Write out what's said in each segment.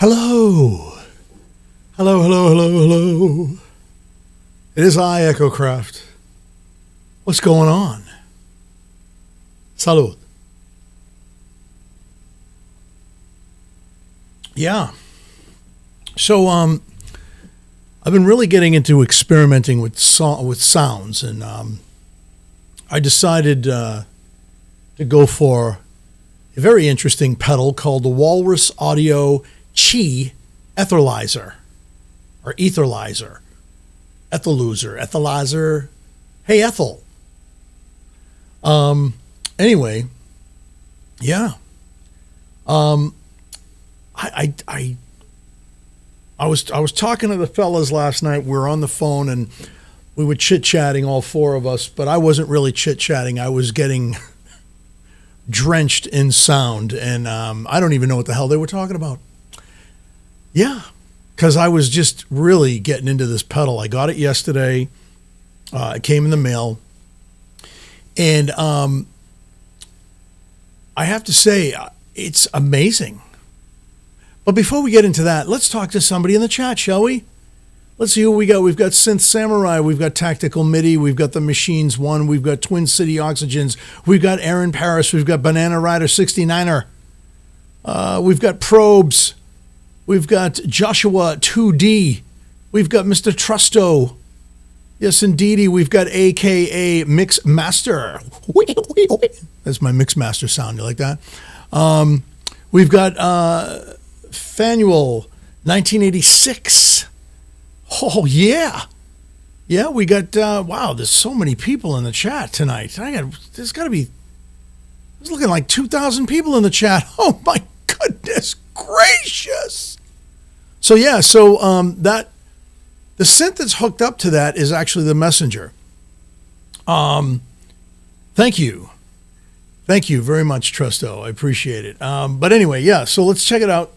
Hello. Hello, hello, hello, hello. It is I, Echo Craft. What's going on? Salud. Yeah. So, I've been really getting into experimenting with sounds, and I decided to go for a very interesting pedal called the Walrus Audio Ethearlizer, or Ethearlizer, Ethearlizer. Hey, Ethel. Anyway, yeah. I was talking to the fellas last night. We were on the phone and we were chit-chatting, all four of us, but I wasn't really chit-chatting. I was getting drenched in sound, and I don't even know what the hell they were talking about. Yeah, because I was just really getting into this pedal. I got it yesterday. It came in the mail. And I have to say, it's amazing. But before we get into that, let's talk to somebody in the chat, shall we? Let's see who we got. We've got Synth Samurai. We've got Tactical MIDI. We've got The Machines 1. We've got Twin City Oxygens. We've got Aaron Paris. We've got Banana Rider 69er. We've got Probes. We've got Joshua 2D. We've got Mr. Trusto. Yes, indeedy. We've got AKA Mix Master. That's my Mix Master sound. You like that? We've got Fanuel 1986. Oh, yeah. Yeah, we got, wow, there's so many people in the chat tonight. There's looking like 2,000 people in the chat. Oh, my goodness gracious. So, yeah, the synth that's hooked up to that is actually the Messenger. Thank you. Thank you very much, Trusto. I appreciate it. But anyway, yeah, so let's check it out.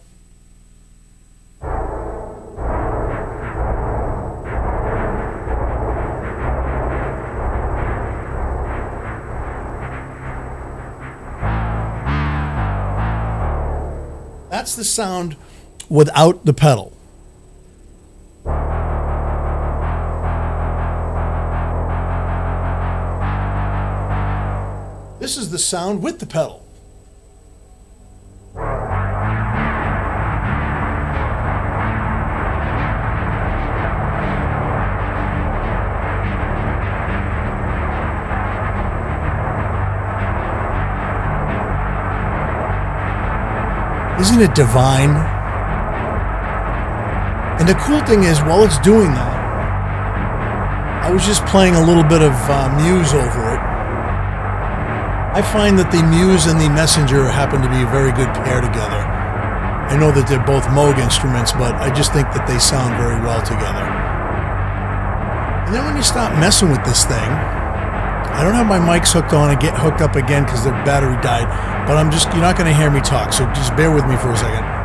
That's the sound without the pedal. This is the sound with the pedal. Isn't it divine? And the cool thing is, while it's doing that, I was just playing a little bit of Muse over it. I find that the Muse and the Messenger happen to be a very good pair together. I know that they're both Moog instruments, but I just think that they sound very well together. And then when you start messing with this thing, I don't have my mics hooked up again because their battery died, but you're not going to hear me talk, so just bear with me for a second.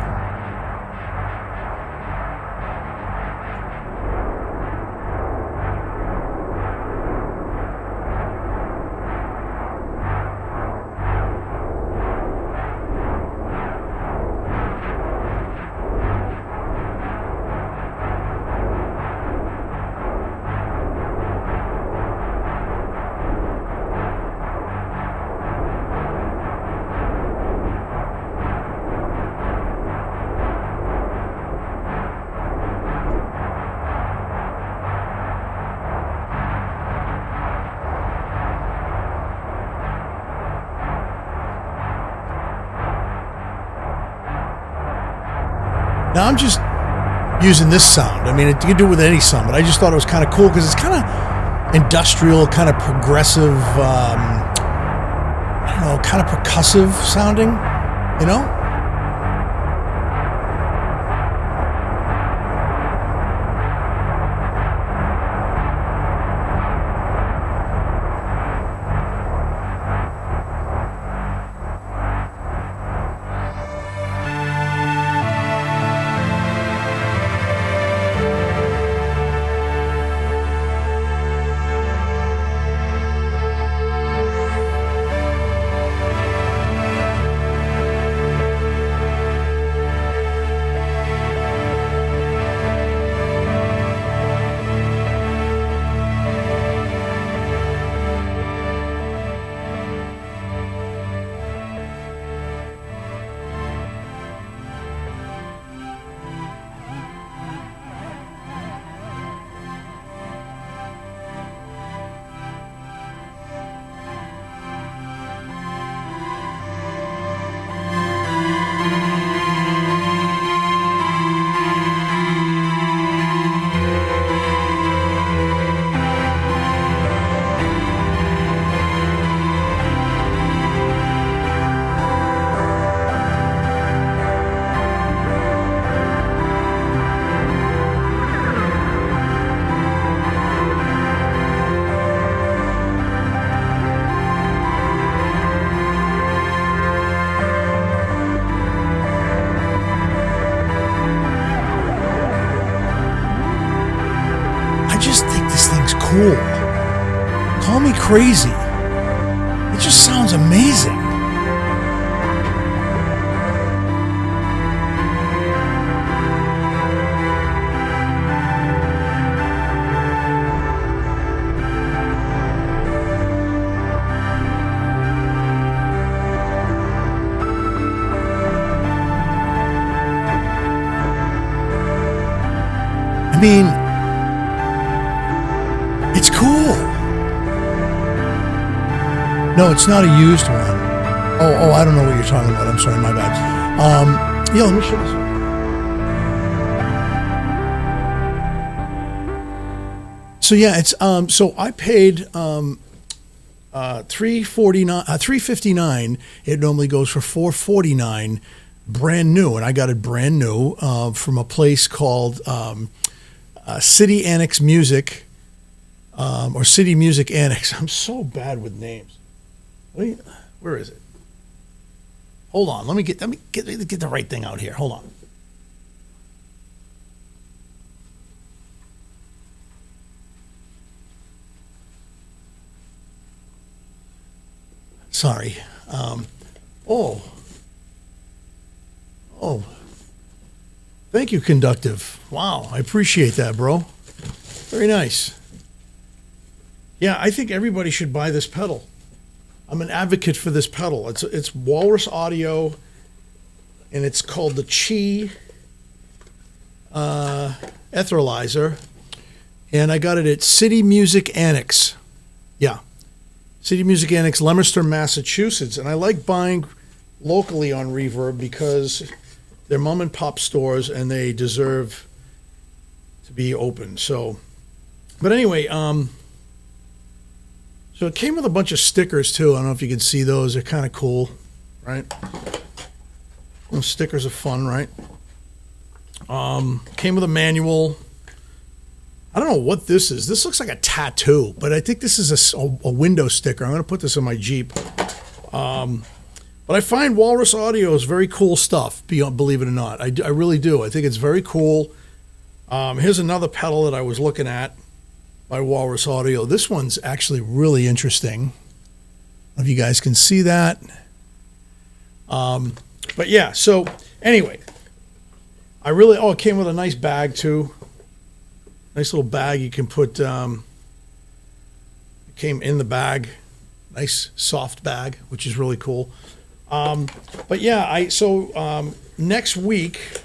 Now I'm just using this sound. I mean, you can do it with any sound, but I just thought it was kind of cool because it's kind of industrial, kind of progressive, I don't know, kind of percussive sounding, you know? crazy. It just sounds amazing. I mean, it's cool. No, it's not a used one. Oh, I don't know what you're talking about. I'm sorry, my bad. Yeah, let me show this one. So yeah, it's so I paid $359. It normally goes for $449, brand new, and I got it brand new from a place called City Annex Music, or City Music Annex. I'm so bad with names. Where is it? Hold on. Let me get the right thing out here. Hold on. Sorry. Oh. Thank you, Conductive. Wow, I appreciate that, bro. Very nice. Yeah, I think everybody should buy this pedal. I'm an advocate for this pedal. It's Walrus Audio, and it's called the Chi Ethearlizer, and I got it at City Music Annex. Yeah, City Music Annex, Leominster, Massachusetts. And I like buying locally on Reverb because they're mom and pop stores and they deserve to be open. So, but anyway, so it came with a bunch of stickers too. I don't know if you can see those. They're kind of cool, right? Those stickers are fun, right? Came with a manual. I don't know what this is. This looks like a tattoo, but I think this is a window sticker. I'm going to put this on my Jeep. But I find Walrus Audio is very cool stuff, believe it or not. I really do. I think it's very cool. Here's another pedal that I was looking at by Walrus Audio. This one's actually really interesting. I don't know if you guys can see that. But yeah, so anyway, it came with a nice bag too. Nice little bag you can put, it came in the bag. Nice soft bag, which is really cool. But yeah, next week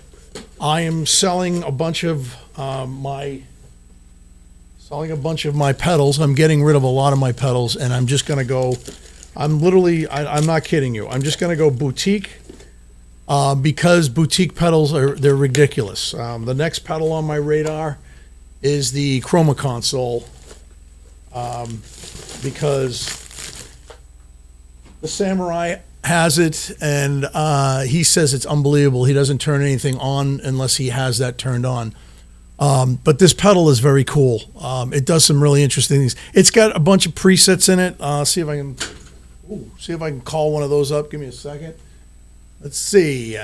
I am selling a bunch of my pedals. I'm getting rid of a lot of my pedals, and I'm just gonna go. I'm not kidding you. I'm just gonna go boutique because boutique pedals they're ridiculous. The next pedal on my radar is the Chroma Console because the Samurai has it, and he says it's unbelievable. He doesn't turn anything on unless he has that turned on. But this pedal is very cool. It does some really interesting things. It's got a bunch of presets in it. See if I can call one of those up. Give me a second. Let's see.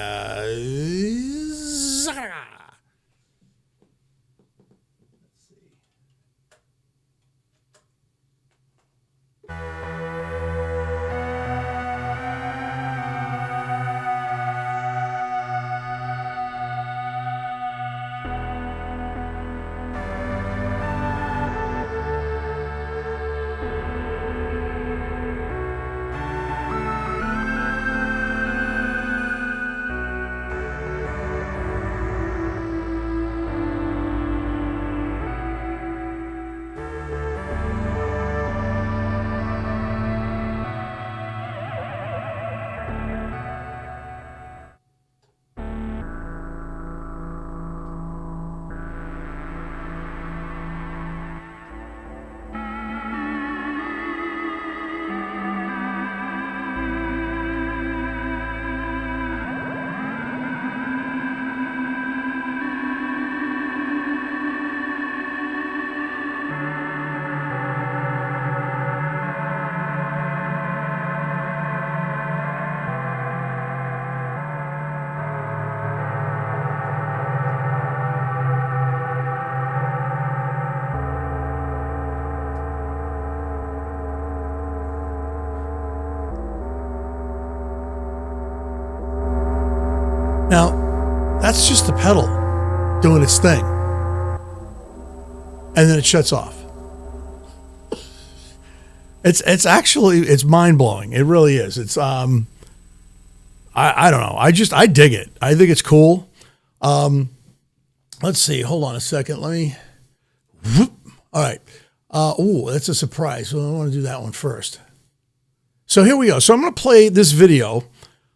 Now, that's just the pedal doing its thing. And then it shuts off. It's mind-blowing. It really is. It's I don't know. I dig it. I think it's cool. Let's see. Hold on a second. Let me. Whoop. All right. That's a surprise. So I want to do that one first. So here we go. So I'm going to play this video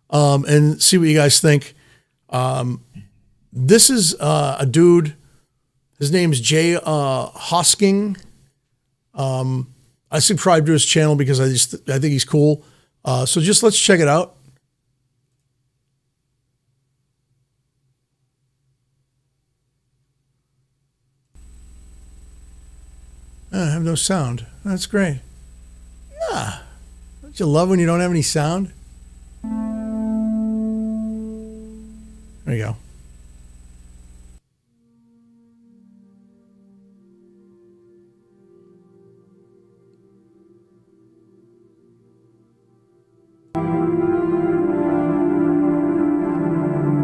and see what you guys think. This is a dude. His name's Jay Hosking. I subscribe to his channel because I think he's cool. So just let's check it out. I have no sound. That's great. Yeah. Don't you love when you don't have any sound? There you go.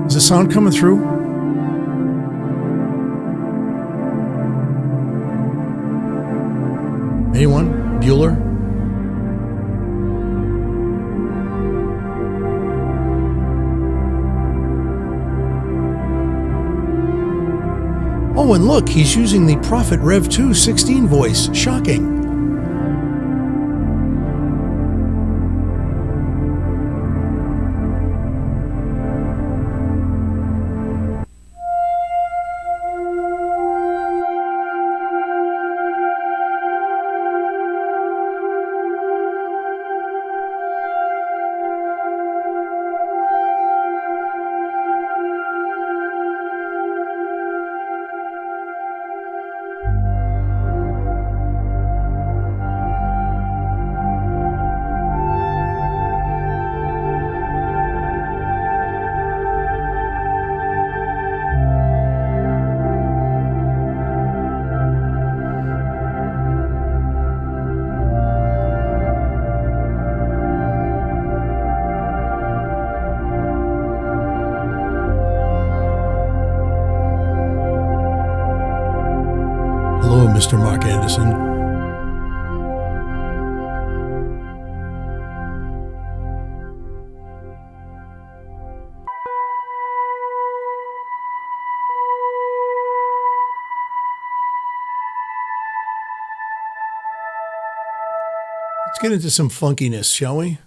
Is the sound coming through? Anyone? Bueller? Oh, and look, he's using the Prophet Rev 2 16 voice. Shocking. Hello, Mr. Mark Anderson. Let's get into some funkiness, shall we?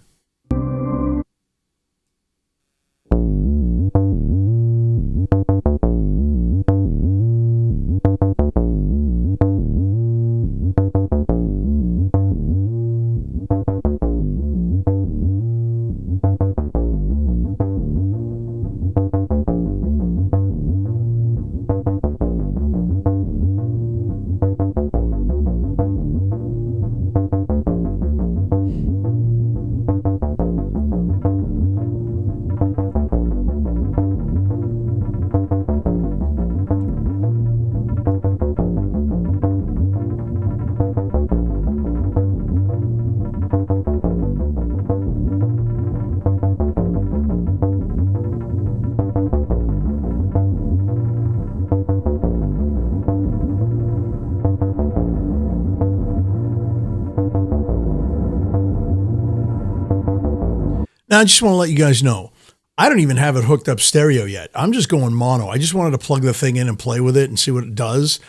Now, I just want to let you guys know, I don't even have it hooked up stereo yet. I'm just going mono. I just wanted to plug the thing in and play with it and see what it does.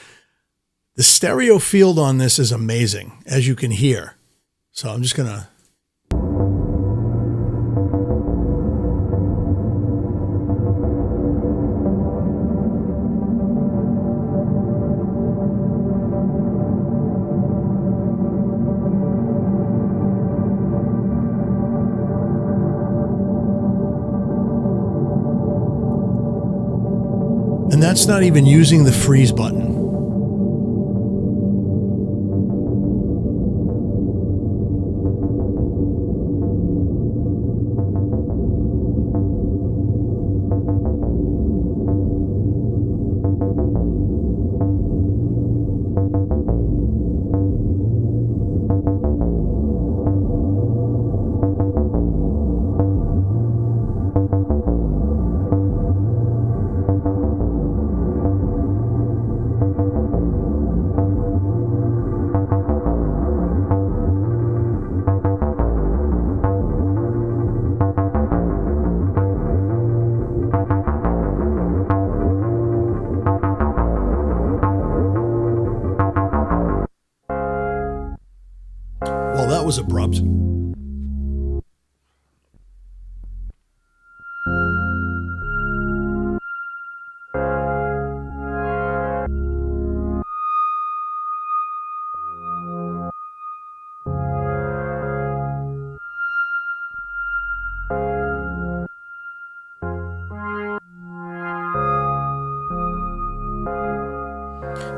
The stereo field on this is amazing, as you can hear. So I'm just going to... And that's not even using the freeze button.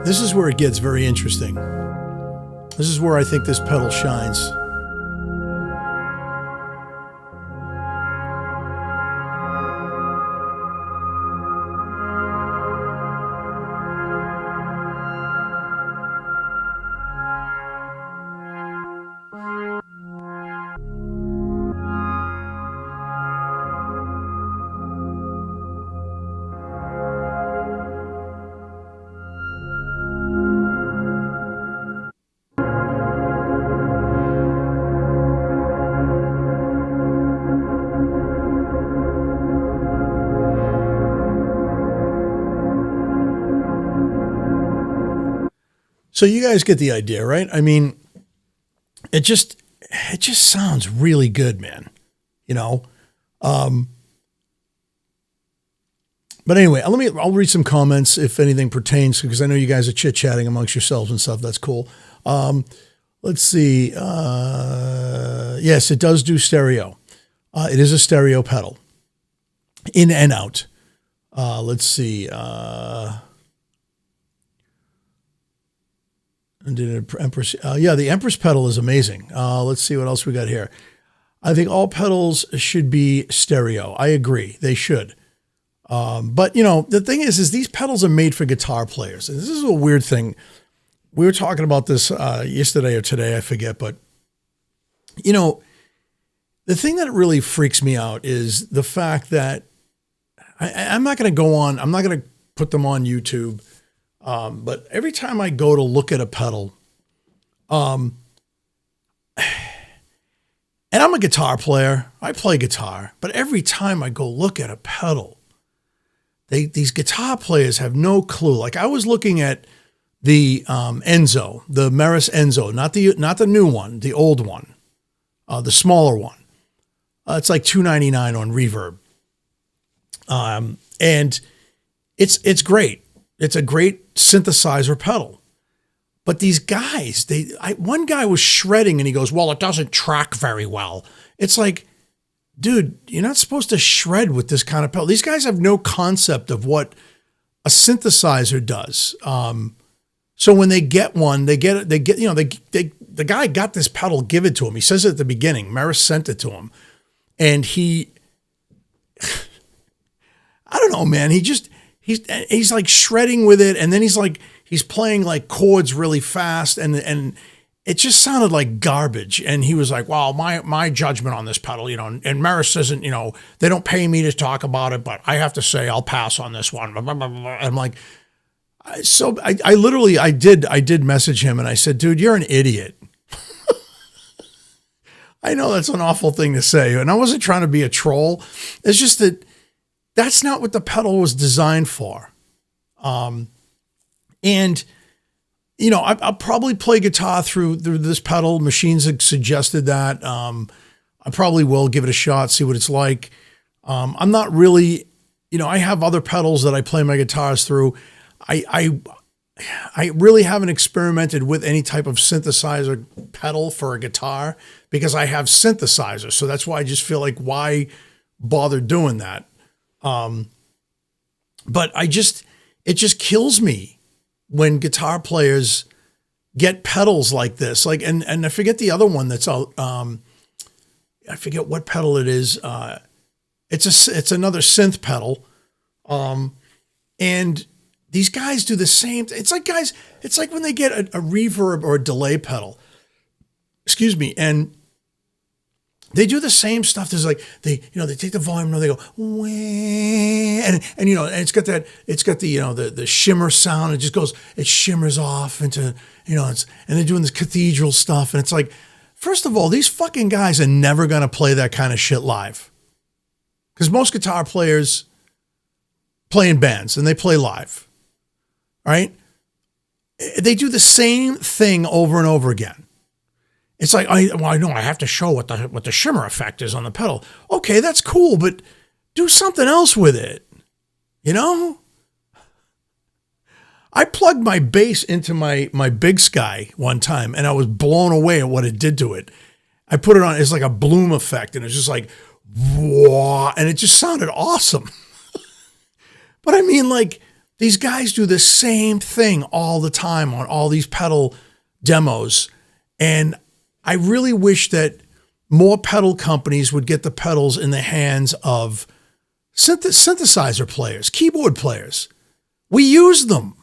This is where it gets very interesting. This is where I think this pedal shines. So you guys get the idea, right? I mean, it just sounds really good, man. You know? But anyway, I'll read some comments if anything pertains, because I know you guys are chit-chatting amongst yourselves and stuff. That's cool. Let's see. Yes, it does do stereo. It is a stereo pedal. In and out. Let's see. And did Empress? Yeah, the Empress pedal is amazing. Let's see what else we got here. I think all pedals should be stereo. I agree, they should. But you know, the thing is these pedals are made for guitar players. And this is a weird thing. We were talking about this yesterday or today, I forget. But you know, the thing that really freaks me out is the fact that I'm not going to go on. I'm not going to put them on YouTube. But every time I go to look at a pedal, and I'm a guitar player, I play guitar, but every time I go look at a pedal, these guitar players have no clue. Like I was looking at the Enzo, the Meris Enzo, not the new one, the old one, the smaller one. It's like $299 on Reverb, and it's great. It's a great synthesizer pedal. But these guys, one guy was shredding and he goes, well, it doesn't track very well. It's like, dude, you're not supposed to shred with this kind of pedal. These guys have no concept of what a synthesizer does. So when they get one, the guy got this pedal given to him. He says it at the beginning, Meris sent it to him. And he, I don't know, man, he's like shredding with it, and then he's playing like chords really fast, and it just sounded like garbage. And he was like, well, my judgment on this pedal, you know, and Meris doesn't, you know, they don't pay me to talk about it, but I have to say I'll pass on this one. And I'm like, so I literally did message him and I said, dude, you're an idiot. I know that's an awful thing to say, and I wasn't trying to be a troll. It's just that that's not what the pedal was designed for. And, you know, I'll probably play guitar through this pedal. Machines have suggested that. I probably will give it a shot, see what it's like. I'm not really, you know, I have other pedals that I play my guitars through. I really haven't experimented with any type of synthesizer pedal for a guitar because I have synthesizers. So that's why I just feel like, why bother doing that? But it just kills me when guitar players get pedals like this. Like, and I forget the other one that's out. I forget what pedal it is. It's another synth pedal. And these guys do the same. It's like when they get a reverb or a delay pedal, excuse me. And they do the same stuff. There's like, they take the volume and they go, wah, and you know, and it's got the, you know, the shimmer sound. It shimmers off into, you know, and they're doing this cathedral stuff. And it's like, first of all, these fucking guys are never going to play that kind of shit live. Because most guitar players play in bands and they play live. All right. They do the same thing over and over again. It's like, I know I have to show what the shimmer effect is on the pedal. Okay, that's cool, but do something else with it. You know? I plugged my bass into my Big Sky one time, and I was blown away at what it did to it. I put it on, it's like a bloom effect, and it's just like, whoa, and it just sounded awesome. But I mean, like, These guys do the same thing all the time on all these pedal demos. And I really wish that more pedal companies would get the pedals in the hands of synthesizer players, keyboard players. We use them.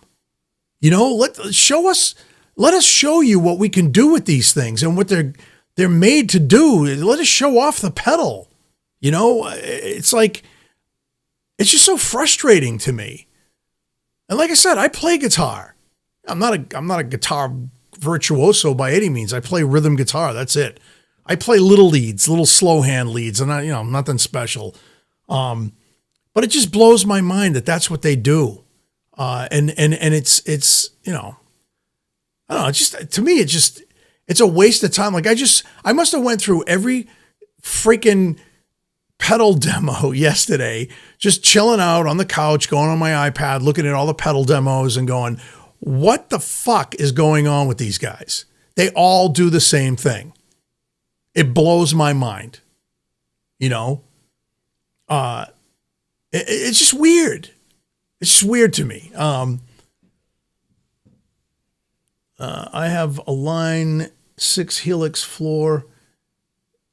Let us show you what we can do with these things and what they're made to do. Let us show off the pedal. It's like, it's just so frustrating to me. And like I said, I play guitar. I'm not a guitar virtuoso by any means. I play rhythm guitar. That's it. I play little leads, little slow hand leads, and nothing special. But it just blows my mind that that's what they do. And it's I don't know. To me, it's a waste of time. Like I must have went through every freaking pedal demo yesterday, just chilling out on the couch, going on my iPad, looking at all the pedal demos and going, what the fuck is going on with these guys? They all do the same thing. It blows my mind. It's just weird. It's just weird to me. I have a Line 6 Helix floor.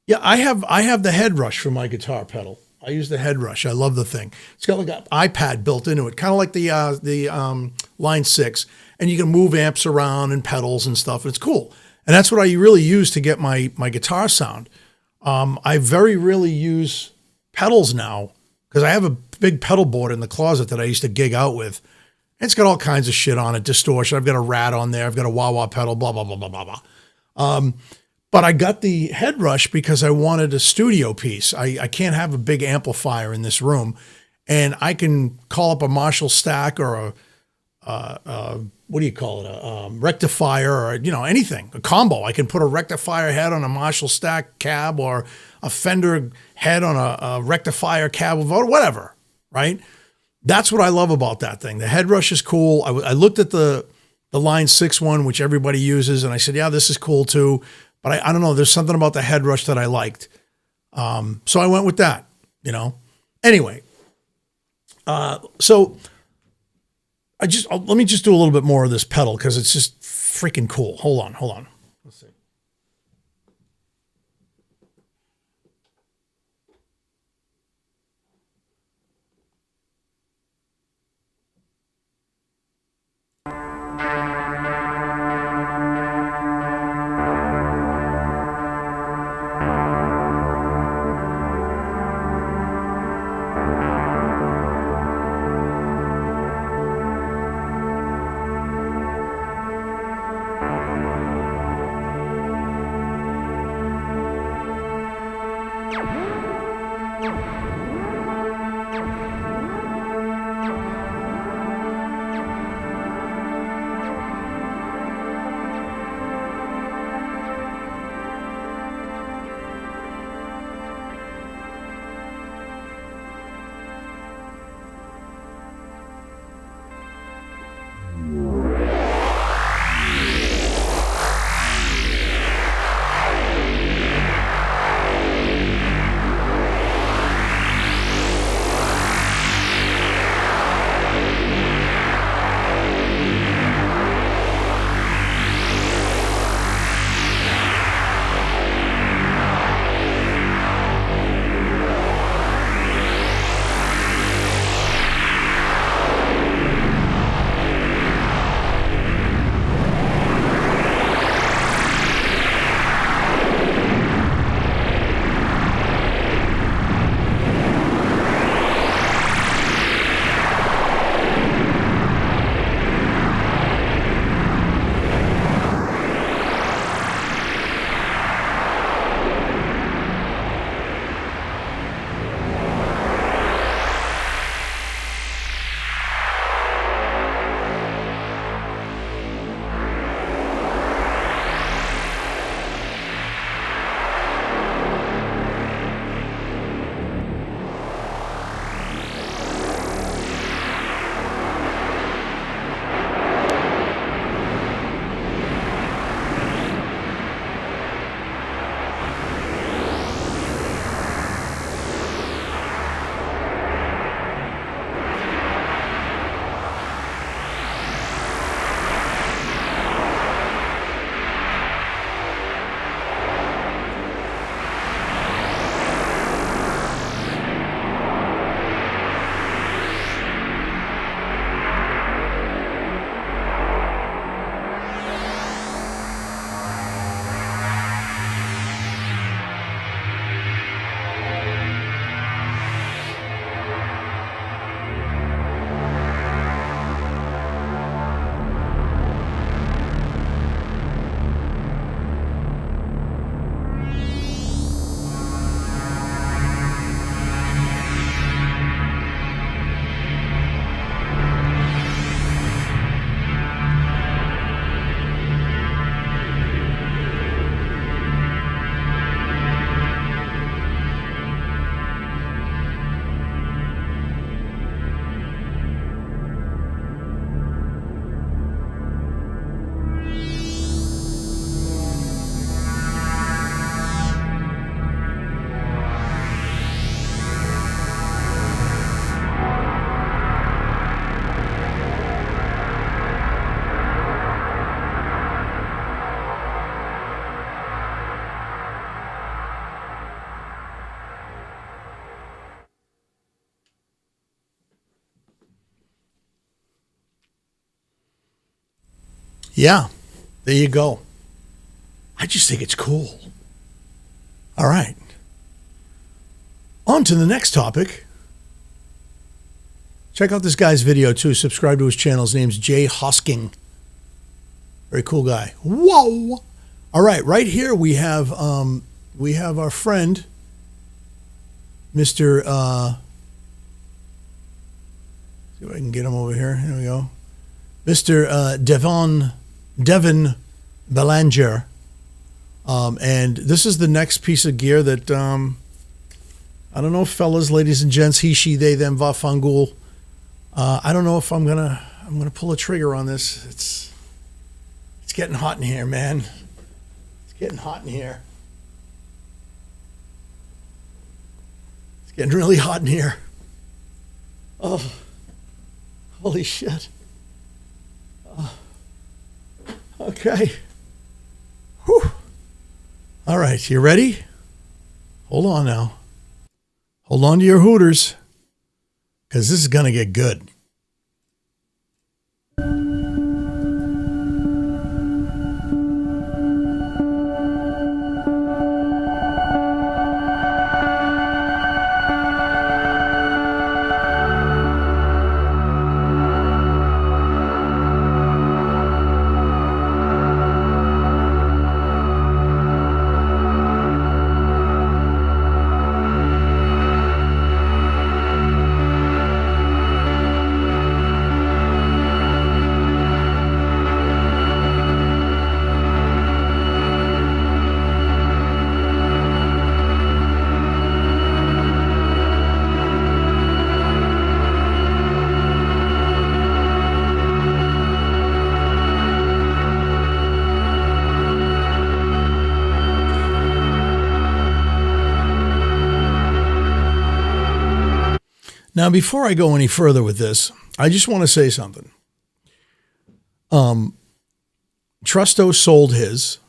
Yeah, I have the head rush for my guitar pedal. I use the head rush. I love the thing. It's got like an iPad built into it, kind of like the Line 6, and you can move amps around and pedals and stuff. It's cool, and that's what I really use to get my guitar sound. I very rarely use pedals now because I have a big pedal board in the closet that I used to gig out with. It's got all kinds of shit on it, distortion. I've got a Rat on there. I've got a wah-wah pedal, blah, blah, blah, blah, blah, blah. But I got the head rush because I wanted a studio piece. I can't have a big amplifier in this room. And I can call up a Marshall stack or what do you call it? A rectifier or, anything, a combo. I can put a rectifier head on a Marshall stack cab or a Fender head on a rectifier cab or whatever, right? That's what I love about that thing. The head rush is cool. I looked at the Line 6 one, which everybody uses, and I said, yeah, this is cool too. But I don't know. There's something about the head rush that I liked. So I went with that, Anyway, so let me just do a little bit more of this pedal because it's just freaking cool. Hold on. Let's see. Yeah, there you go. I just think it's cool. All right. On to the next topic. Check out this guy's video too. Subscribe to his channel. His name's Jay Hosking. Very cool guy. Whoa! All right, right here we have our friend, Mr. See if I can get him over here. Here we go. Mr. Devin Belanger. And this is the next piece of gear that I don't know, fellas, ladies and gents, he, she, they, them, va, fangul. I don't know if I'm gonna pull a trigger on this. It's getting hot in here, man. It's getting hot in here. It's getting really hot in here. Oh, holy shit. Okay. Whew. All right, you ready? Hold on now. Hold on to your hooters, because this is going to get good. Now, before I go any further with this, I just want to say something. Trusto sold his,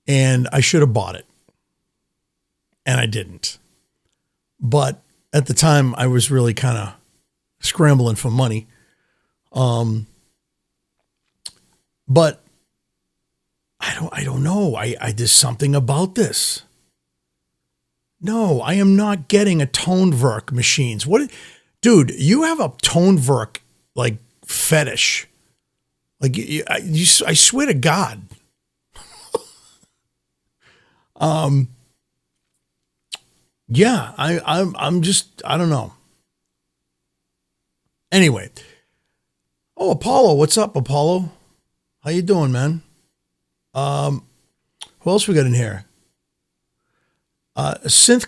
and I should have bought it, and I didn't. But at the time, I was really kind of scrambling for money. But I don't know. There's something about this. No, I am not getting a Tonewerk machines. What, dude? You have a Tonewerk like fetish. Like I swear to God. Yeah, I'm just, I don't know. Anyway. Oh, Apollo, what's up, Apollo? How you doing, man? Who else we got in here? Synth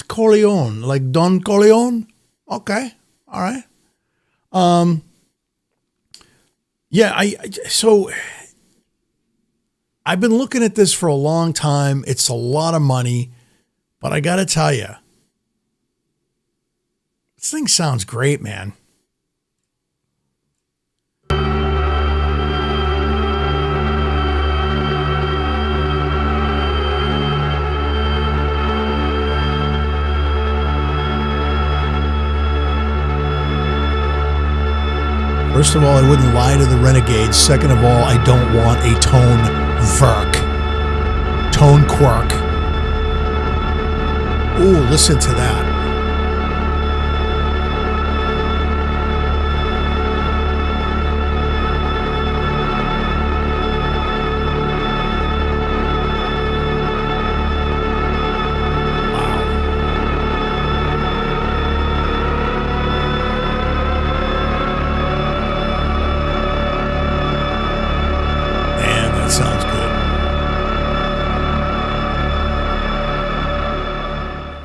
Corleone, like Don Corleone. Okay. All right. Yeah, so I've been looking at this for a long time. It's a lot of money, but I got to tell you, this thing sounds great, man. First of all, I wouldn't lie to the renegades. Second of all, I don't want a Tonewerk. Tonewerk. Ooh, listen to that.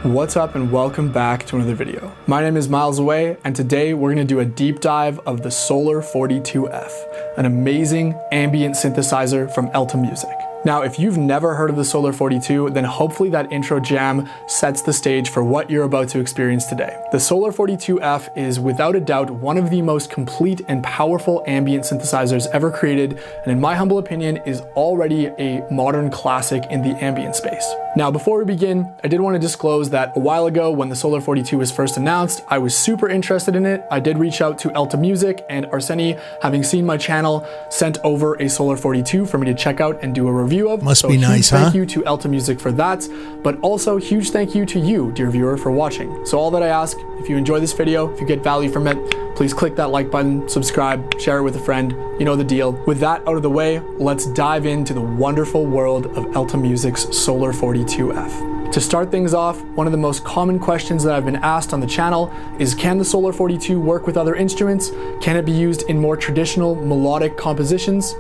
What's up and welcome back to another video. My name is Miles Away, and today we're going to do a deep dive of the Solar 42F, an amazing ambient synthesizer from Elta Music. Now, if you've never heard of the Solar 42, then hopefully that intro jam sets the stage for what you're about to experience today. The Solar 42F is without a doubt one of the most complete and powerful ambient synthesizers ever created, and in my humble opinion is already a modern classic in the ambient space. Now, before we begin, I did want to disclose that a while ago when the Solar 42 was first announced, I was super interested in it. I did reach out to Elta Music, and Arseni, having seen my channel, sent over a Solar 42 for me to check out and do a review of. Must be nice, huh? Thank you to Elta Music for that, but also huge thank you to you, dear viewer, for watching. So all that I ask, if you enjoy this video, if you get value from it, please click that like button, subscribe, share it with a friend, you know the deal. With that out of the way, let's dive into the wonderful world of Elta Music's Solar 42F. To start things off, one of the most common questions that I've been asked on the channel is, can the Solar 42 work with other instruments? Can it be used in more traditional melodic compositions?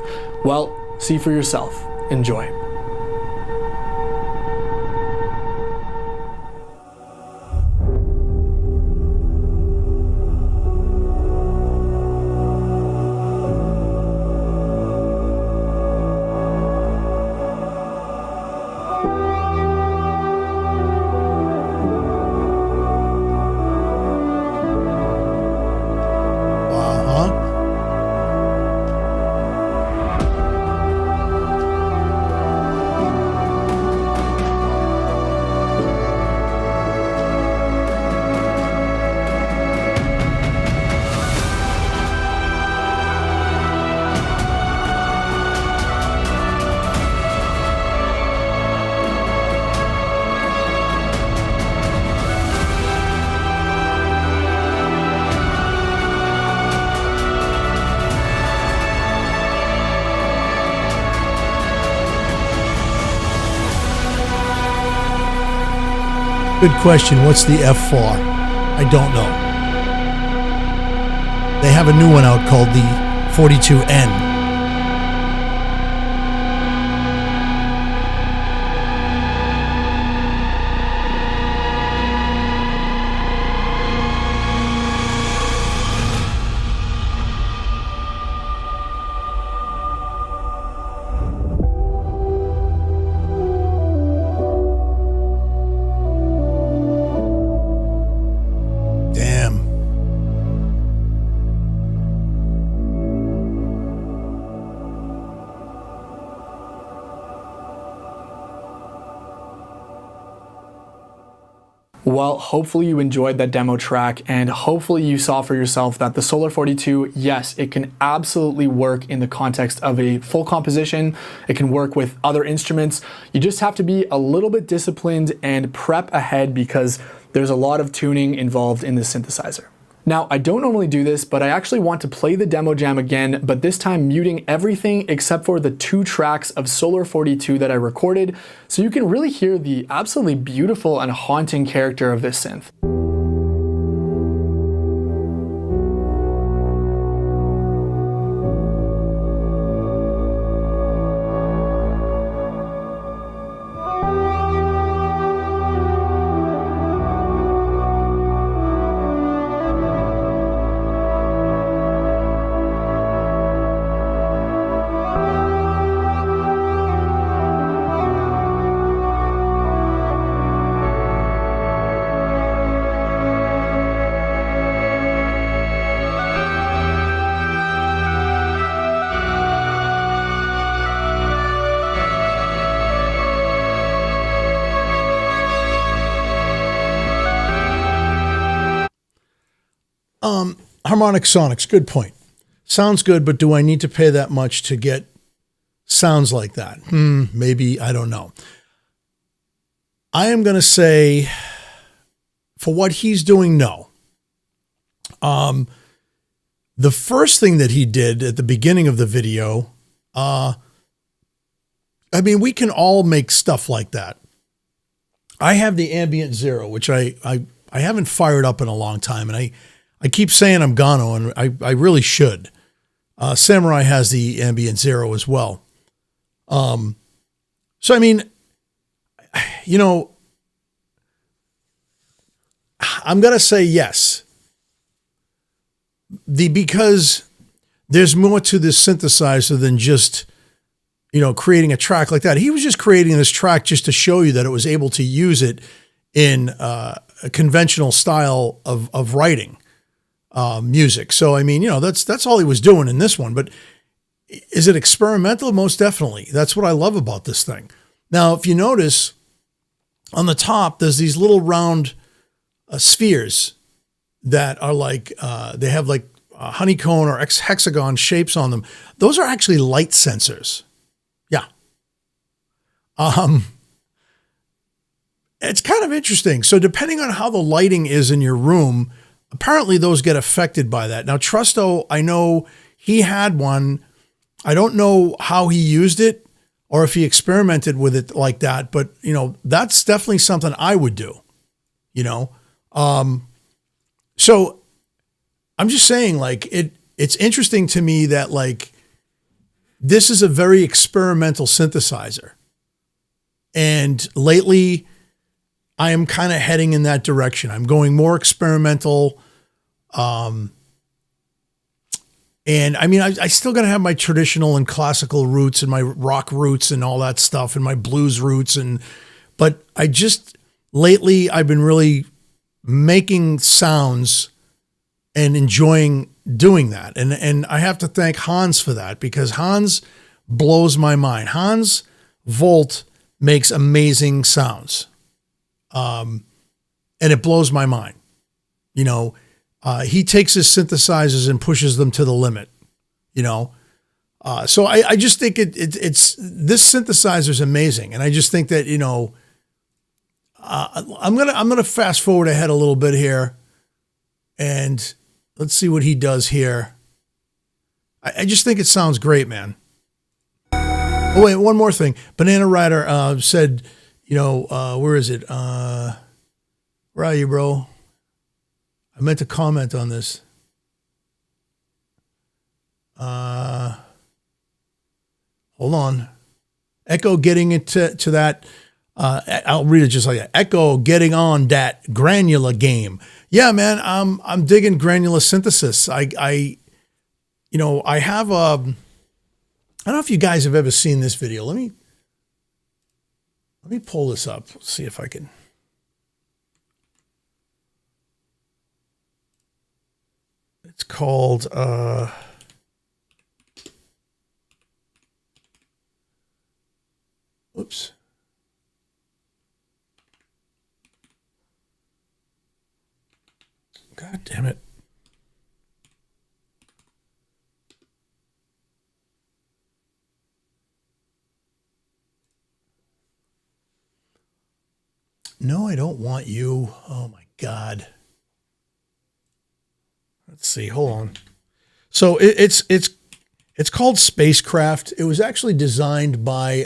Well, see for yourself. Enjoy. Good question. What's the F for? I don't know. They have a new one out called the 42N. Well, hopefully you enjoyed that demo track, and hopefully you saw for yourself that the Solar 42, yes, it can absolutely work in the context of a full composition. It can work with other instruments. You just have to be a little bit disciplined and prep ahead because there's a lot of tuning involved in this synthesizer. Now, I don't normally do this, but I actually want to play the demo jam again, but this time muting everything except for the 2 tracks of Solar 42 that I recorded, so you can really hear the absolutely beautiful and haunting character of this synth. Harmonic Sonics, good point. Sounds good, but do I need to pay that much to get sounds like that? Maybe, I don't know. I am going to say, for what he's doing, no. The first thing that he did at the beginning of the video, I mean, we can all make stuff like that. I have the Ambient Zero, which I haven't fired up in a long time, and I keep saying I'm gonna, and I really should. Samurai has the Ambient Zero as well. So, I mean, you know, I'm going to say yes. Because there's more to this synthesizer than just creating a track like that. He was just creating this track just to show you that it was able to use it in a conventional style of writing music. So, I mean, that's all he was doing in this one. But is it experimental? Most definitely. That's what I love about this thing. Now, if you notice on the top, there's these little round spheres that are like, they have like honeycomb or hexagon shapes on them. Those are actually light sensors. Yeah. It's kind of interesting. So depending on how the lighting is in your room, apparently those get affected by that. Now, Trusto, I know he had one. I don't know how he used it or if he experimented with it like that, but that's definitely something I would do, So I'm just saying, like, it's interesting to me that, like, this is a very experimental synthesizer. And lately I am kind of heading in that direction. I'm going more experimental. And I mean, I still got to have my traditional and classical roots and my rock roots and all that stuff and my blues roots. But lately I've been really making sounds and enjoying doing that. And I have to thank Hans for that, because Hans blows my mind. Hans Volt makes amazing sounds. And it blows my mind. He takes his synthesizers and pushes them to the limit, So I just think it's this synthesizer is amazing. And I just think that, I'm going to fast forward ahead a little bit here, and let's see what he does here. I just think it sounds great, man. Oh, wait, one more thing. Banana Rider said, where is it? Where are you, bro? I meant to comment on this. Hold on. Echo getting into that. I'll read it just like that. Echo getting on that granular game. Yeah, man. I'm digging granular synthesis. I have I don't know if you guys have ever seen this video. Let me pull this up. Let's see if I can. It's called oops. God damn it. No, I don't want you. Oh my God. Let's see. Hold on. So it's called Spacecraft. It was actually designed by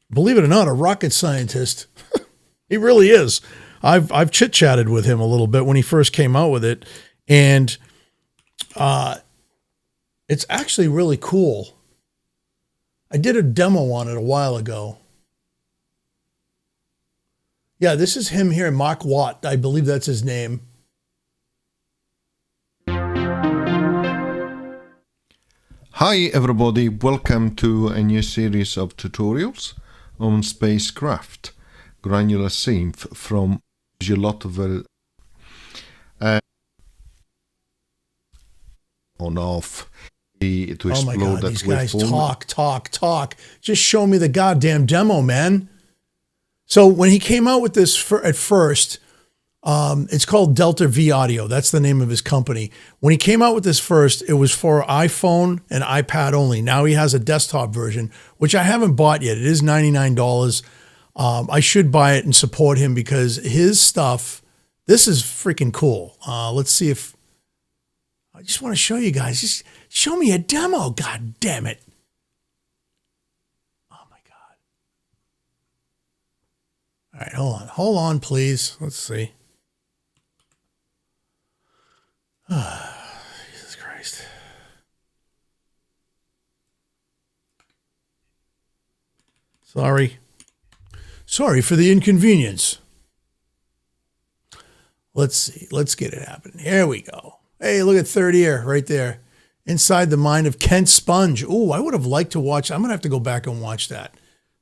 believe it or not, a rocket scientist. He really is. I've chit-chatted with him a little bit when he first came out with it, and it's actually really cool. I did a demo on it a while ago. Yeah, this is him here, Mark Watt. I believe that's his name. Hi everybody, welcome to a new series of tutorials on Spacecraft, granular synth from Gelato on off to explore oh my God, that these guys waveform. talk. Just show me the goddamn demo, man. So when he came out with this at first, it's called Delta V Audio. That's the name of his company. When he came out with this first, it was for iPhone and iPad only. Now he has a desktop version, which I haven't bought yet. It is $99. I should buy it and support him because his stuff, this is freaking cool. Let's see if, I just want to show you guys. Just show me a demo. God damn it. Oh my God. All right, hold on, please. Let's see. Jesus Christ. Sorry for the inconvenience. Let's see. Let's get it happening. Here we go. Hey, look at Third Ear right there. Inside the Mind of Kent Sponge. Ooh, I would have liked to watch. I'm going to have to go back and watch that.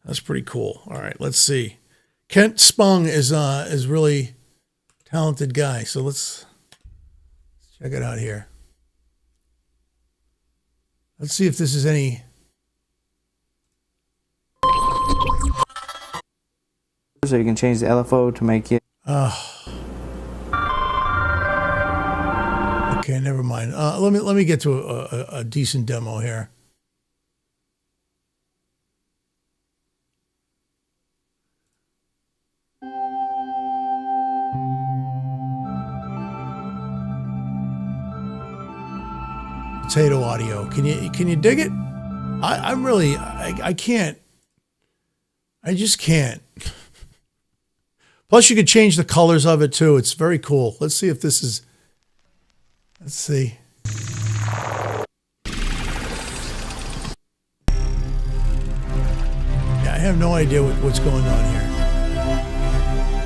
That's pretty cool. All right, let's see. Kent Spung is really talented guy. So let's check it out here. Let's see if this is any. So you can change the LFO to make it. Okay, never mind. Let me get to a decent demo here. Potato Audio. Can you dig it? I can't. I just can't. Plus, you could change the colors of it too. It's very cool. Let's see if this is. Let's see. Yeah, I have no idea what's going on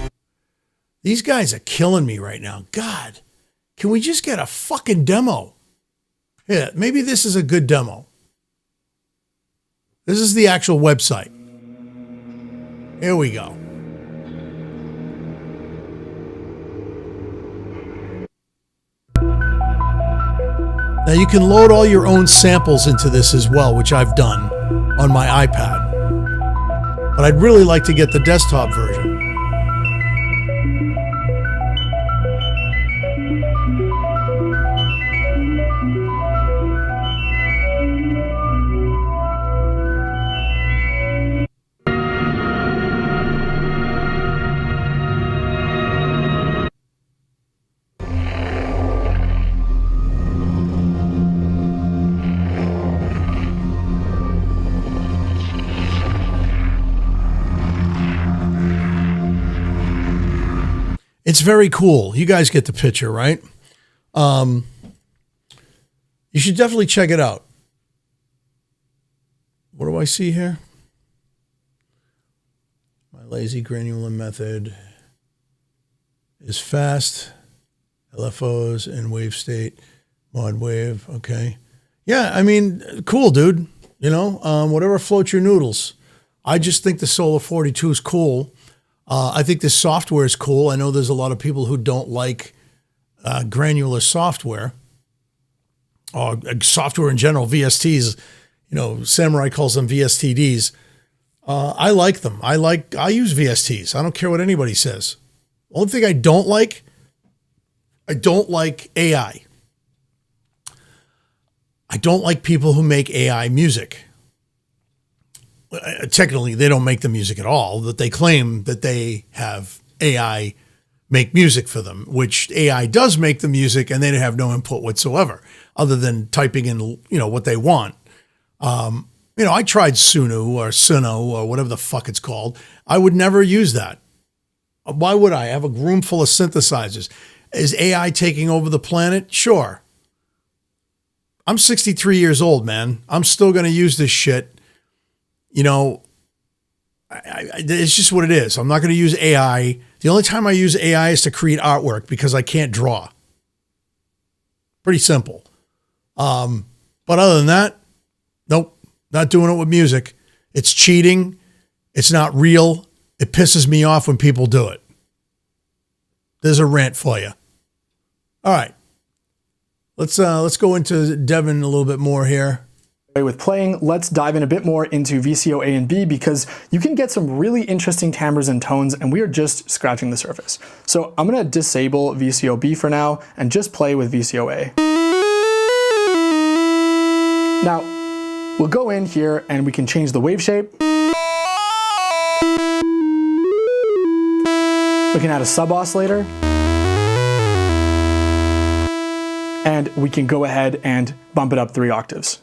here. These guys are killing me right now. God, can we just get a fucking demo? Yeah, maybe this is a good demo. This is the actual website. Here we go. Now you can load all your own samples into this as well, which I've done on my iPad. But I'd really like to get the desktop version. It's very cool. You guys get the picture, right? You should definitely check it out. What do I see here? My lazy granular method is fast. LFOs and wave state, mod wave. Okay. Yeah, I mean, cool, dude. You know, whatever floats your noodles. I just think the Solar 42 is cool. I think this software is cool. I know there's a lot of people who don't like granular software or software in general, VSTs. You know, Samurai calls them VSTDs. I like them. I use VSTs. I don't care what anybody says. Only thing I don't like AI. I don't like people who make AI music. Technically, they don't make the music at all, that they claim that they have AI make music for them, which AI does make the music and they have no input whatsoever other than typing in, you know, what they want. You know, I tried Suno or whatever the fuck it's called. I would never use that. Why would I? I have a room full of synthesizers. Is AI taking over the planet? Sure. I'm 63 years old, man. I'm still going to use this shit. You know, it's just what it is. I'm not going to use AI. The only time I use AI is to create artwork because I can't draw. Pretty simple. But other than that, nope, not doing it with music. It's cheating. It's not real. It pisses me off when people do it. There's a rant for you. All right. Let's go into Devin a little bit more here. With playing, let's dive in a bit more into VCO A and B because you can get some really interesting timbres and tones, and we are just scratching the surface. So I'm going to disable VCO B for now and just play with VCO A. Now, we'll go in here and we can change the wave shape. We can add a sub oscillator. And we can go ahead and bump it up 3 octaves.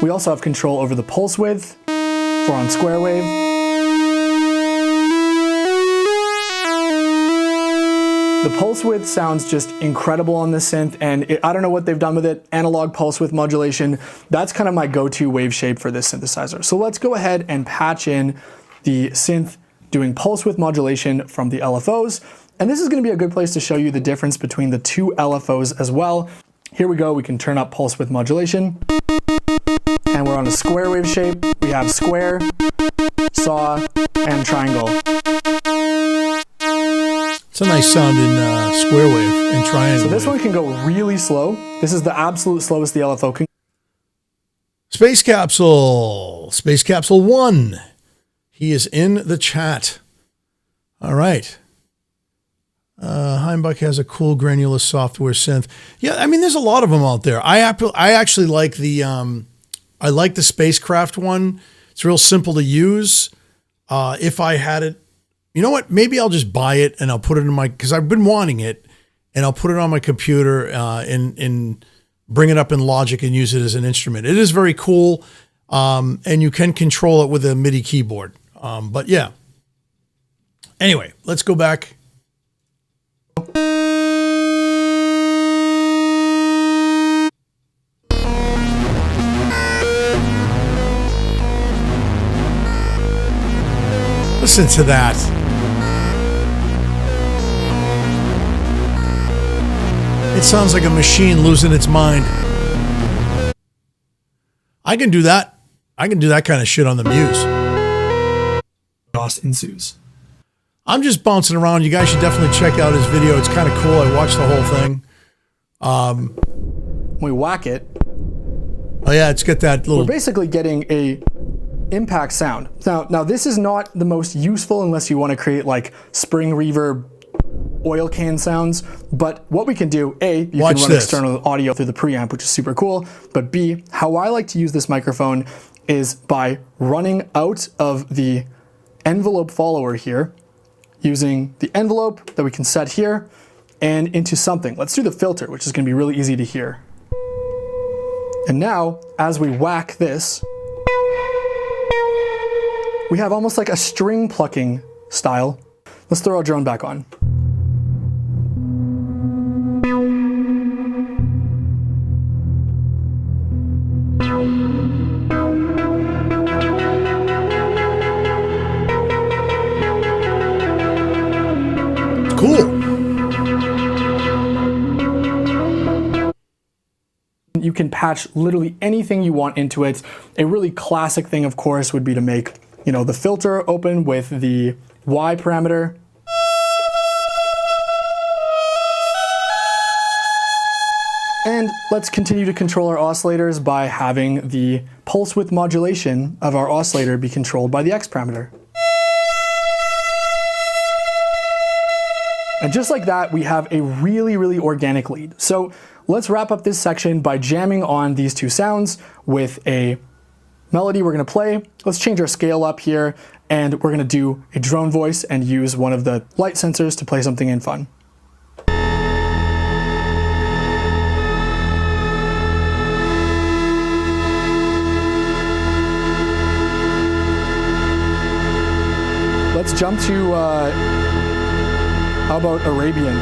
We also have control over the pulse width for on square wave. The pulse width sounds just incredible on this synth, and I don't know what they've done with it. Analog pulse width modulation, that's kind of my go-to wave shape for this synthesizer. So let's go ahead and patch in the synth doing pulse width modulation from the LFOs. And this is going to be a good place to show you the difference between the two LFOs as well. Here we go, we can turn up pulse width modulation. And we're on a square wave shape. We have square, saw, and triangle. It's a nice sound in square wave and triangle. So this wave. one can go really slow. This is the absolute slowest the LFO can. Space Capsule 1. He is in the chat. All right. Heimbach has a cool granular software synth. Yeah, I mean, there's a lot of them out there. I actually like the Spacecraft one. It's real simple to use. If I had it, you know what? Maybe I'll just buy it and I'll put it in my, because I've been wanting it, and I'll put it on my computer and bring it up in Logic and use it as an instrument. It is very cool, and you can control it with a MIDI keyboard. But yeah. Anyway, let's go back. Listen to that. It sounds like a machine losing its mind. I can do that. I can do that kind of shit on the Muse. Chaos ensues. I'm just bouncing around. You guys should definitely check out his video. It's kind of cool. I watched the whole thing. When we whack it, Oh yeah, it's got that little. we're basically getting a impact sound. Now this is not the most useful unless you want to create like spring reverb oil can sounds, but what we can do, A, you Watch can run this. external audio through the preamp, which is super cool, but B, how I like to use this microphone is by running out of the envelope follower here, using the envelope that we can set here, and into something. Let's do the filter, which is going to be really easy to hear. And now, as we whack this, we have almost like a string plucking style. Let's throw our drone back on. Cool. You can patch literally anything you want into it. A really classic thing, of course, would be to make, the filter open with the Y parameter. And let's continue to control our oscillators by having the pulse width modulation of our oscillator be controlled by the X parameter. And just like that, we have a really, really organic lead. So let's wrap up this section by jamming on these two sounds with a melody we're gonna play. Let's change our scale up here, and we're gonna do a drone voice and use one of the light sensors to play something in fun. Let's jump to, how about Arabian?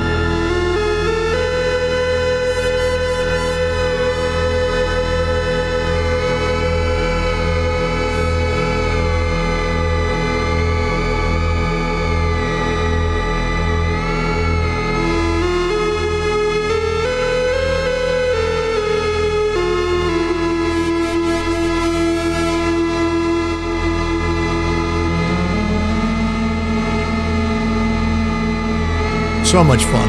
So much fun.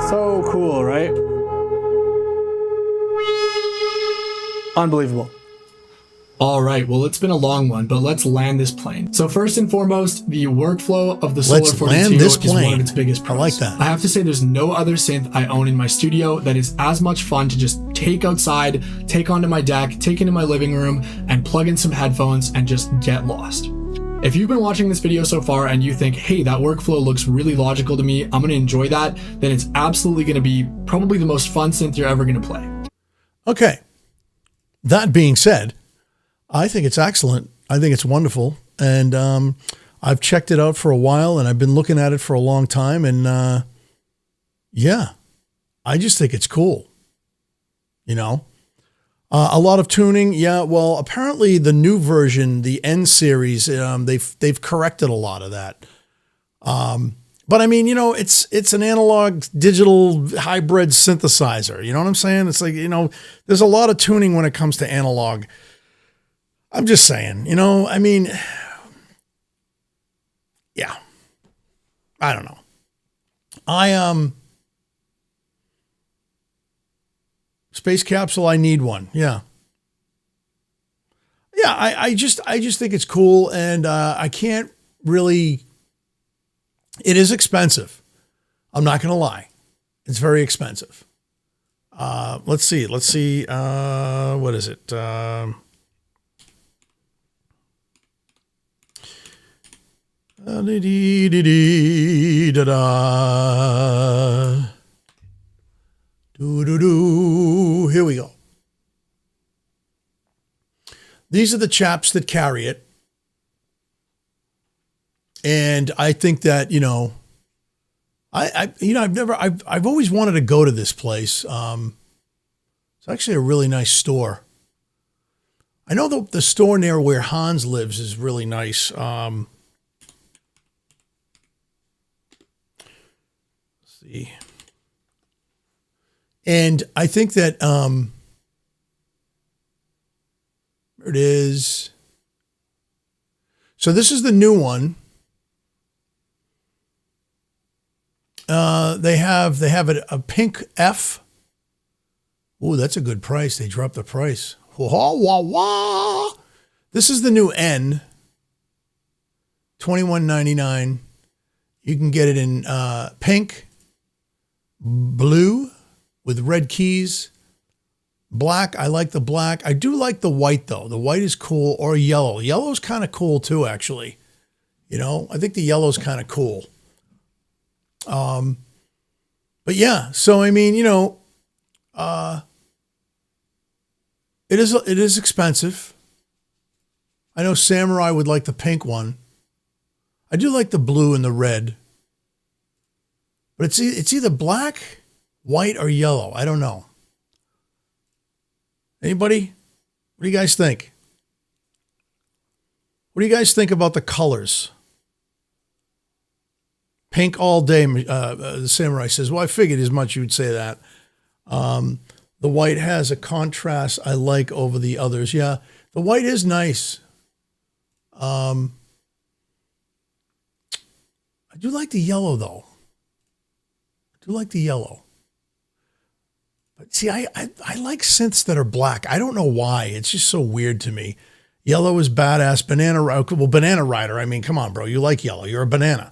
So cool, right? Unbelievable. All right, well, it's been a long one, but let's land this plane. So first and foremost, the workflow of the Solar 42 is one of its biggest pros. I like that. I have to say there's no other synth I own in my studio that is as much fun to just take outside, take onto my deck, take into my living room, and plug in some headphones and just get lost. If you've been watching this video so far and you think, hey, that workflow looks really logical to me, I'm going to enjoy that, then it's absolutely going to be probably the most fun synth you're ever going to play. Okay. That being said, I think it's excellent. I think it's wonderful. And I've checked it out for a while and I've been looking at it for a long time. And yeah, I just think it's cool. You know, a lot of tuning. Yeah. Well, apparently the new version, the N series, they've corrected a lot of that. But I mean, you know, it's an analog digital hybrid synthesizer. You know what I'm saying? It's like, you know, there's a lot of tuning when it comes to analog. I'm just saying, you know, I mean, yeah, I don't know. Space capsule, I need one. Yeah. Yeah, I just think it's cool, and I can't really. It is expensive. I'm not going to lie. It's very expensive. Let's see. What is it? Here we go. These are the chaps that carry it. And I think that, you know, I've always wanted to go to this place. It's actually a really nice store. I know the store near where Hans lives is really nice. Let's see. And I think that, there it is. So this is the new one. They have a pink F. Oh, that's a good price. They dropped the price. Wah, wah, wah. This is the new N. $21.99. You can get it in pink, blue with red keys, black. I like the black. I do like the white though. The white is cool, or yellow. Yellow's kind of cool too, actually. You know, I think the yellow's kind of cool. But yeah, so I mean, you know, it is expensive. I know Samurai would like the pink one. I do like the blue and the red. But it's either black, white, or yellow. I don't know. Anybody? What do you guys think? What do you guys think about the colors? Pink all day, the Samurai says. Well, I figured as much you would say that. The white has a contrast I like over the others. Yeah, the white is nice. I do like the yellow, though. I do like the yellow. But see, I like synths that are black. I don't know why. It's just so weird to me. Yellow is badass. Banana Rider. I mean, come on, bro. You like yellow. You're a banana.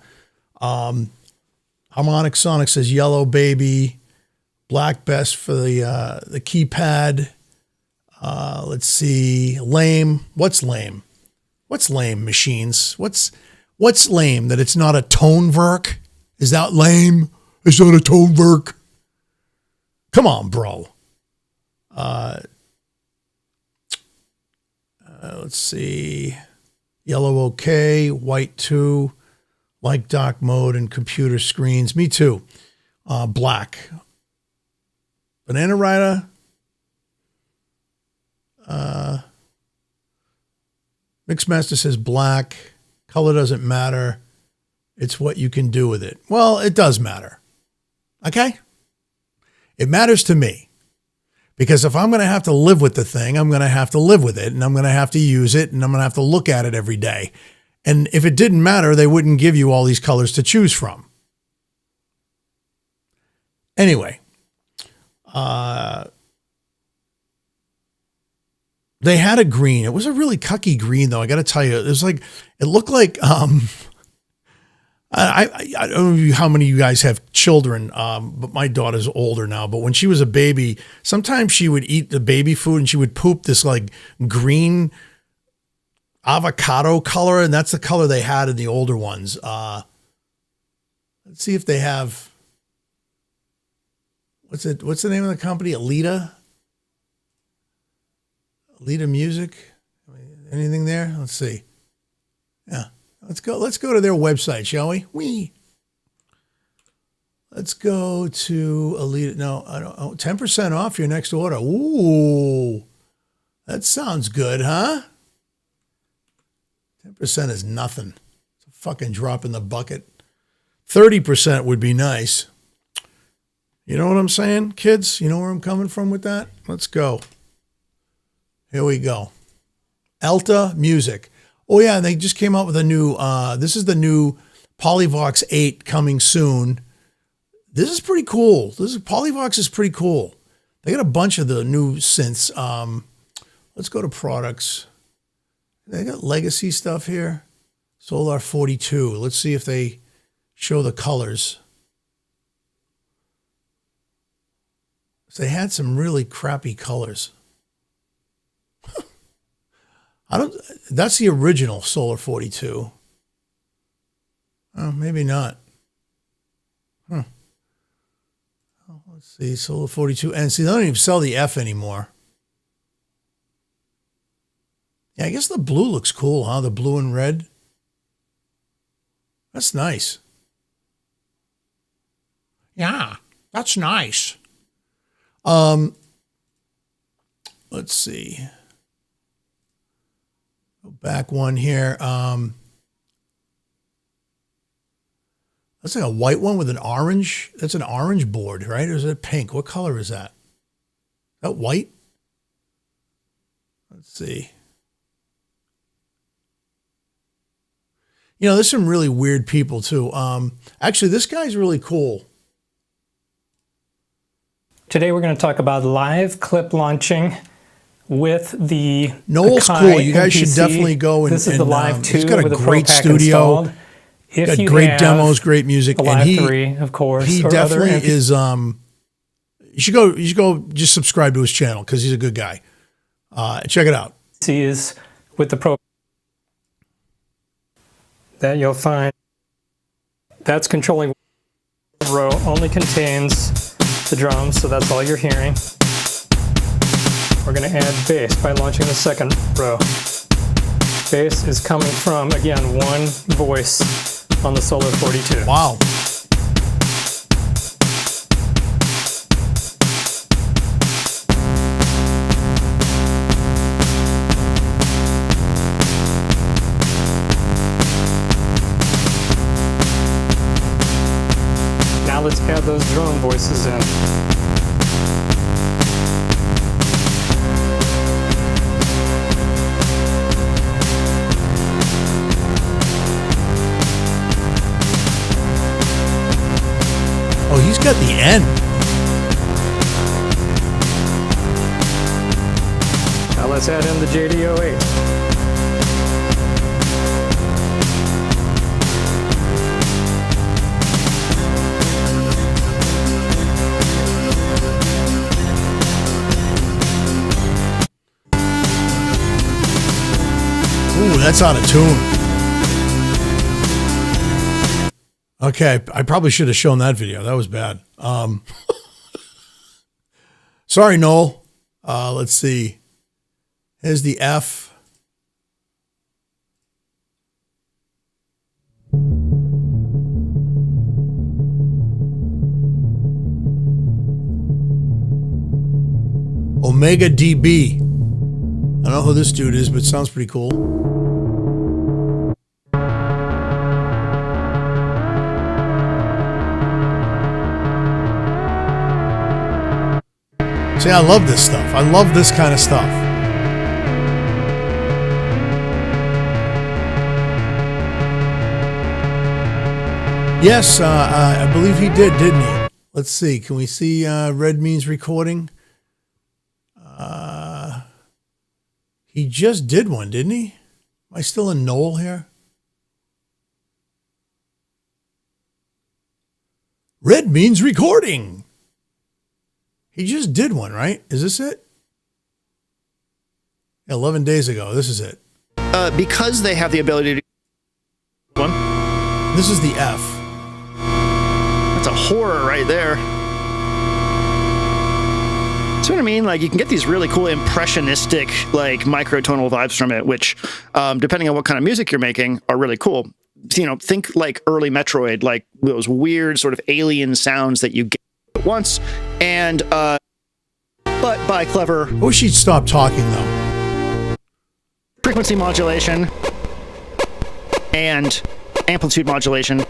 Harmonic Sonic says yellow, baby. Black best for the keypad. Let's see. Lame. What's lame? What's lame, machines? What's lame? That it's not a tone verk? Is that lame? It's not a tone verk. Come on, bro. Let's see. Yellow okay, white 2, like dark mode and computer screens. Me too. Black. Banana Rider. Mixmaster says black. Color doesn't matter. It's what you can do with it. Well, it does matter. Okay? It matters to me. Because if I'm going to have to live with the thing, I'm going to have to live with it, and I'm going to have to use it, and I'm going to have to look at it every day. And if it didn't matter, they wouldn't give you all these colors to choose from. Anyway, They had a green. It was a really cucky green, though. I got to tell you, it looked like, I don't know how many of you guys have children, but my daughter's older now. But when she was a baby, sometimes she would eat the baby food and she would poop this like green avocado color, and that's the color they had in the older ones. Let's see if they have. What's the name of the company? Alita Music. Anything there? Let's see. Yeah. Let's go to their website, shall we? Let's go to Alita. No, I don't. 10% off your next order. Ooh, that sounds good, huh? 10% is nothing. It's a fucking drop in the bucket. 30% would be nice. You know what I'm saying, kids? You know where I'm coming from with that? Let's go. Here we go. Alta Music. Oh, yeah, and they just came out with a new, this is the new Polyvox 8 coming soon. This is pretty cool. Polyvox is pretty cool. They got a bunch of the new synths. Let's go to products. They got legacy stuff here. Solar 42. Let's see if they show the colors. They had some really crappy colors. That's the original Solar 42. Oh, maybe not. Huh. Oh, let's see, Solar 42. And see, they don't even sell the F anymore. Yeah, I guess the blue looks cool, huh? The blue and red. That's nice. Yeah, that's nice. Let's see. Go back one here. That's like a white one with an orange. That's an orange board, right? Or is it pink? What color is that? Is that white? Let's see. You know, there's some really weird people too. Actually, this guy's really cool. Today we're going to talk about live clip launching with the Noel's Akai cool. You guys MPC. should definitely go and this is the Live 2 he's got a with a Pro great Pack studio. installed. If Got you great have demos, great music, the and Live 3, of course, he or definitely other is. You should go just subscribe to his channel because he's a good guy. Check it out. MPCs with the Pro that you'll find that's controlling row only contains the drums, so that's all you're hearing. We're going to add bass by launching the second row. Bass is coming from, again, one voice on the Solar 42. Wow. Now let's add those drone voices in. Oh, he's got the end. Now let's add in the JD08. Ooh, that's out of tune. Okay, I probably should have shown that video. That was bad. Sorry, Noel. Let's see. Here's the F. Omega DB. I don't know who this dude is, but it sounds pretty cool. See, I love this stuff. I love this kind of stuff. Yes, I believe he did, didn't he? Let's see. Can we see Red Means recording? He just did one, didn't he? Am I still in Noel here? Red means recording. He just did one, right? Is this it? 11 days ago. This is it. Because they have the ability to... One. This is the F. That's a horror right there. See what I mean? Like, you can get these really cool impressionistic, like, microtonal vibes from it, which, depending on what kind of music you're making, are really cool. You know, think like early Metroid, like those weird sort of alien sounds that you get at once, and but by clever... I wish he'd stop talking, though. Frequency modulation and amplitude modulation,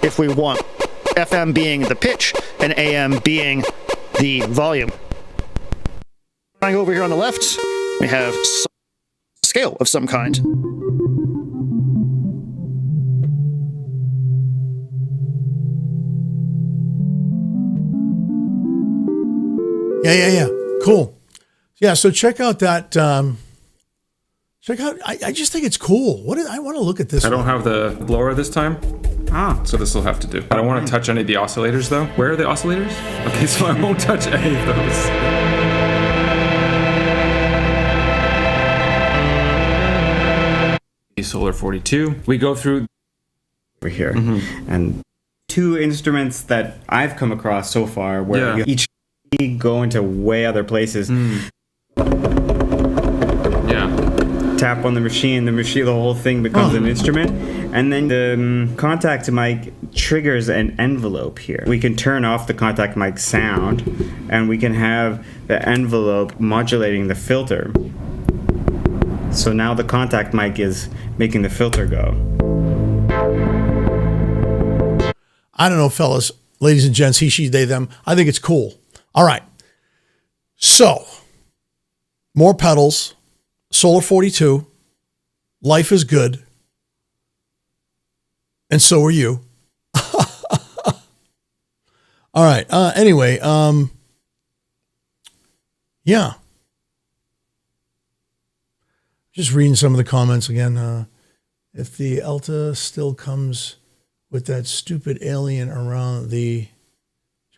if we want FM being the pitch and AM being the volume. Going over here on the left, we have scale of some kind. Yeah. Cool. Yeah, so check out that. I just think it's cool. I want to look at this. I don't have the blower this time. So this will have to do. I don't want to touch any of the oscillators though. Where are the oscillators? Okay, so I won't touch any of those. Solar 42. We go through over here, and two instruments that I've come across so far where you each go into way other places. Tap on the machine, the whole thing becomes an instrument, and then the contact mic triggers an envelope here. We can turn off the contact mic sound, and we can have the envelope modulating the filter. So now the contact mic is making the filter go. I don't know, fellas, ladies and gents, he, she, they, them. I think it's cool. All right. So, more pedals, Solar 42, life is good, and so are you. All right. Anyway, yeah. Just reading some of the comments again. If the Alta still comes with that stupid alien around the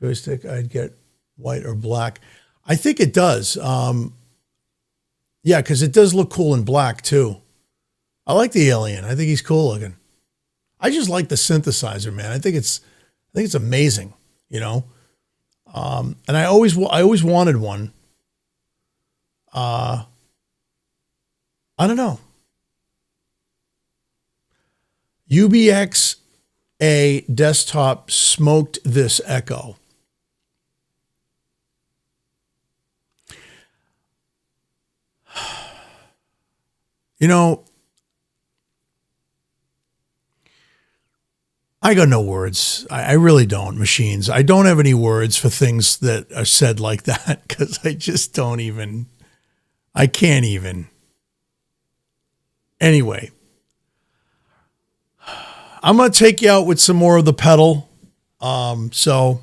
joystick, I'd get white or black. I think it does. Yeah, because it does look cool in black too. I like the alien. I think he's cool looking. I just like the synthesizer, man. I think it's amazing, you know. And I always wanted one. I don't know. UBX-A desktop smoked this Echo. You know, I got no words. I really don't, machines. I don't have any words for things that are said like that because I just don't even, I can't even. Anyway, I'm going to take you out with some more of the pedal. So,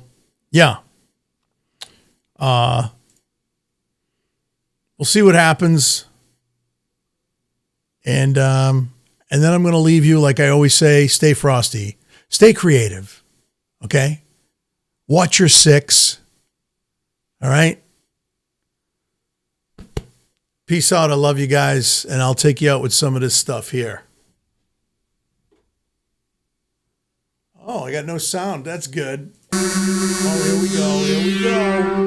yeah. We'll see what happens. And then I'm going to leave you, like I always say, stay frosty. Stay creative. Okay? Watch your six. All right? Peace out. I love you guys. And I'll take you out with some of this stuff here. Oh, I got no sound. That's good. Oh, here we go. Here we go.